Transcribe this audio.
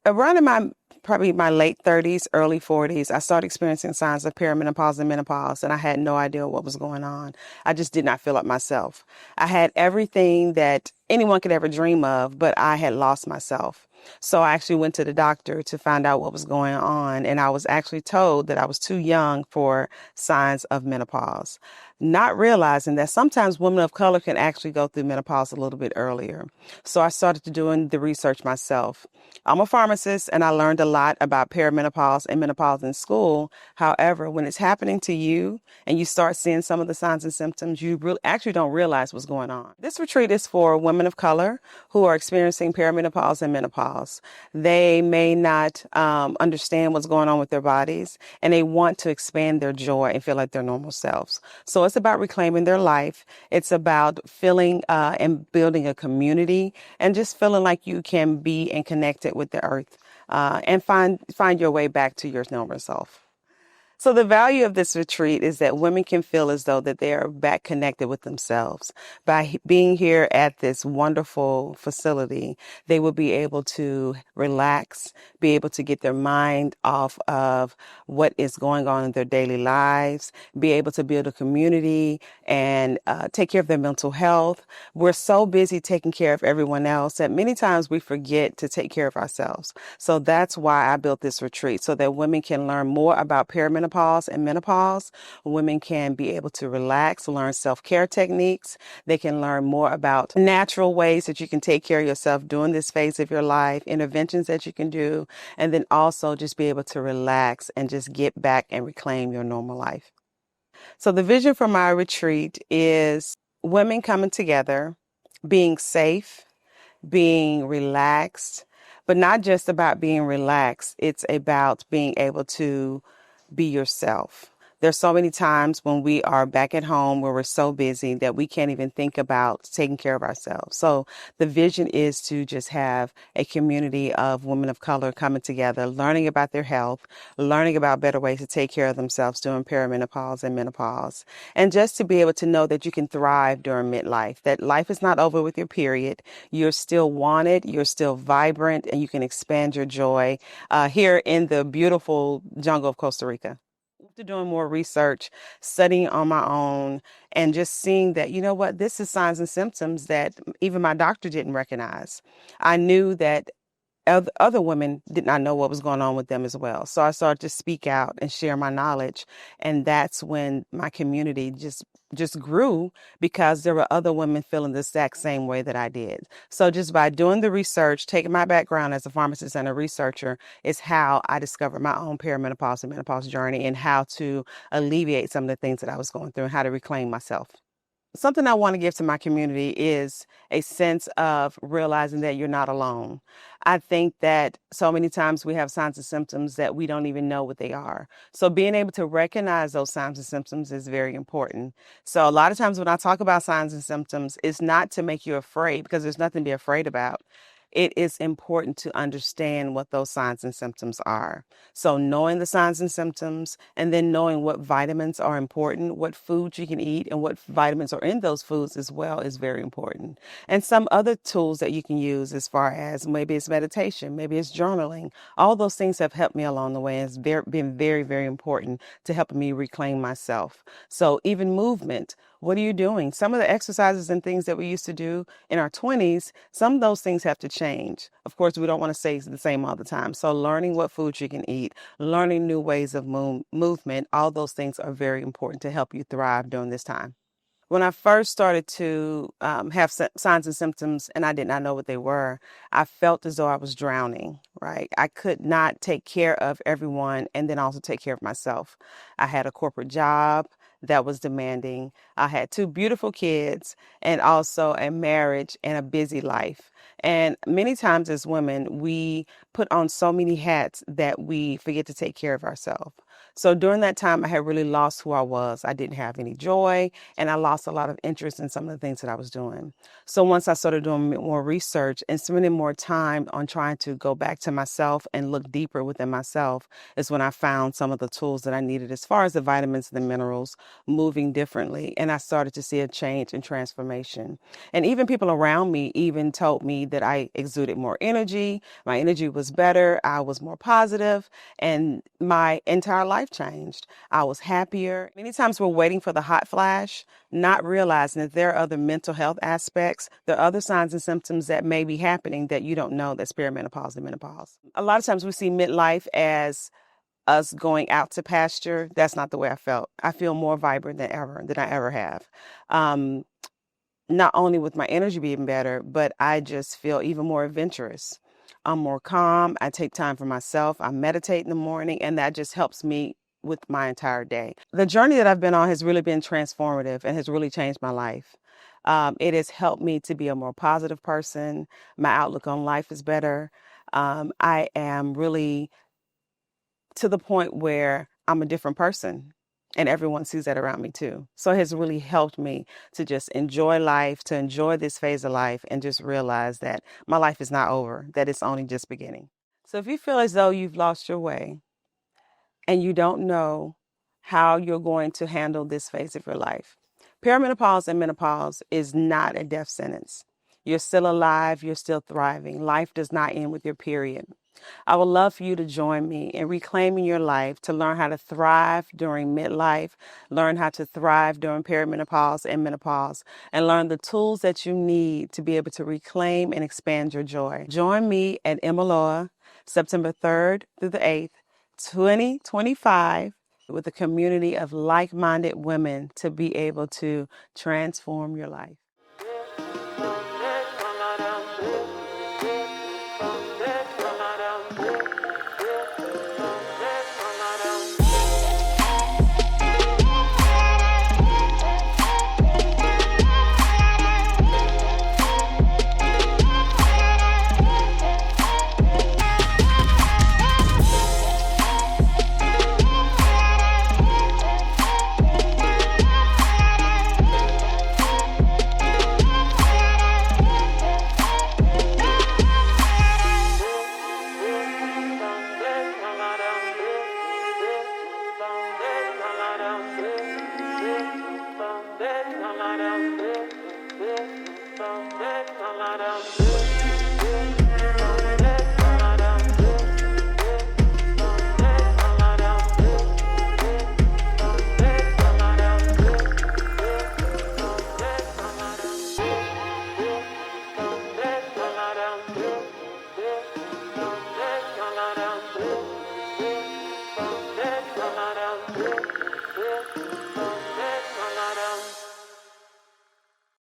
Around in my probably my late 30s, early 40s, I started experiencing signs of perimenopause and menopause, and I had no idea what was going on. I just did not feel like myself. I had everything that anyone could ever dream of, but I had lost myself. So I actually went to the doctor to find out what was going on, and I was actually told that I was too young for signs of menopause, not realizing that sometimes women of color can actually go through menopause a little bit earlier. So I started to doing the research myself. I'm a pharmacist and I learned a lot about perimenopause and menopause in school. However, when it's happening to you and you start seeing some of the signs and symptoms, you really actually don't realize what's going on. This retreat is for women of color who are experiencing perimenopause and menopause. They may not understand what's going on with their bodies and they want to expand their joy and feel like their normal selves. So it's about reclaiming their life. It's about feeling and building a community and just feeling like you can be and connected with the earth and find your way back to your normal self. So the value of this retreat is that women can feel as though that they are back connected with themselves. By being here at this wonderful facility, they will be able to relax, be able to get their mind off of what is going on in their daily lives, be able to build a community and take care of their mental health. We're so busy taking care of everyone else that many times we forget to take care of ourselves. So that's why I built this retreat, so that women can learn more about perimenopause and menopause. Women can be able to relax, learn self-care techniques. They can learn more about natural ways that you can take care of yourself during this phase of your life, interventions that you can do, and then also just be able to relax and just get back and reclaim your normal life. So the vision for my retreat is women coming together, being safe, being relaxed, but not just about being relaxed. It's about being able to be yourself. There's so many times when we are back at home where we're so busy that we can't even think about taking care of ourselves. So the vision is to just have a community of women of color coming together, learning about their health, learning about better ways to take care of themselves during perimenopause and menopause, and just to be able to know that you can thrive during midlife, that life is not over with your period. You're still wanted, you're still vibrant, and you can expand your joy here in the beautiful jungle of Costa Rica. After doing more research, studying on my own, and just seeing that, you know what, this is signs and symptoms that even my doctor didn't recognize. I knew that other women did not know what was going on with them as well. So I started to speak out and share my knowledge. And that's when my community just grew, because there were other women feeling the exact same way that I did. So just by doing the research, taking my background as a pharmacist and a researcher, is how I discovered my own perimenopause and menopause journey and how to alleviate some of the things that I was going through and how to reclaim myself. Something I want to give to my community is a sense of realizing that you're not alone. I think that so many times we have signs and symptoms that we don't even know what they are. So being able to recognize those signs and symptoms is very important. So a lot of times when I talk about signs and symptoms, it's not to make you afraid, because there's nothing to be afraid about. It is important to understand what those signs and symptoms are. So knowing the signs and symptoms, and then knowing what vitamins are important, what foods you can eat, and what vitamins are in those foods as well is very important. And some other tools that you can use, as far as maybe it's meditation, maybe it's journaling. All those things have helped me along the way, and it's been very, very important to help me reclaim myself. So even movement. What are you doing? Some of the exercises and things that we used to do in our 20s, some of those things have to change. Of course, we don't want to stay the same all the time. So learning what foods you can eat, learning new ways of movement, all those things are very important to help you thrive during this time. When I first started to have signs and symptoms and I did not know what they were, I felt as though I was drowning, right? I could not take care of everyone and then also take care of myself. I had a corporate job that was demanding. I had two beautiful kids and also a marriage and a busy life. And many times as women, we put on so many hats that we forget to take care of ourselves. So during that time, I had really lost who I was. I didn't have any joy, and I lost a lot of interest in some of the things that I was doing. So once I started doing more research and spending more time on trying to go back to myself and look deeper within myself, is when I found some of the tools that I needed as far as the vitamins and the minerals moving differently. And I started to see a change and transformation. And even people around me even told me that I exuded more energy. My energy was better. I was more positive, and my entire life changed. I was happier. Many times we're waiting for the hot flash, not realizing that there are other mental health aspects. There are other signs and symptoms that may be happening that you don't know that's perimenopause and menopause. A lot of times we see midlife as us going out to pasture. That's not the way I felt. I feel more vibrant than I ever have. Not only with my energy being better, but I just feel even more adventurous. I'm more calm. I take time for myself. I meditate in the morning, and that just helps me with my entire day. The journey that I've been on has really been transformative and has really changed my life. It has helped me to be a more positive person. My outlook on life is better. I am really to the point where I'm a different person, and everyone sees that around me too. So it has really helped me to just enjoy life, to enjoy this phase of life, and just realize that my life is not over, that it's only just beginning. So if you feel as though you've lost your way and you don't know how you're going to handle this phase of your life, perimenopause and menopause is not a death sentence. You're still alive, you're still thriving. Life does not end with your period. I would love for you to join me in reclaiming your life to learn how to thrive during midlife, learn how to thrive during perimenopause and menopause, and learn the tools that you need to be able to reclaim and expand your joy. Join me at Imaloa, September 3rd through the 8th, 2025, with a community of like-minded women to be able to transform your life. Down.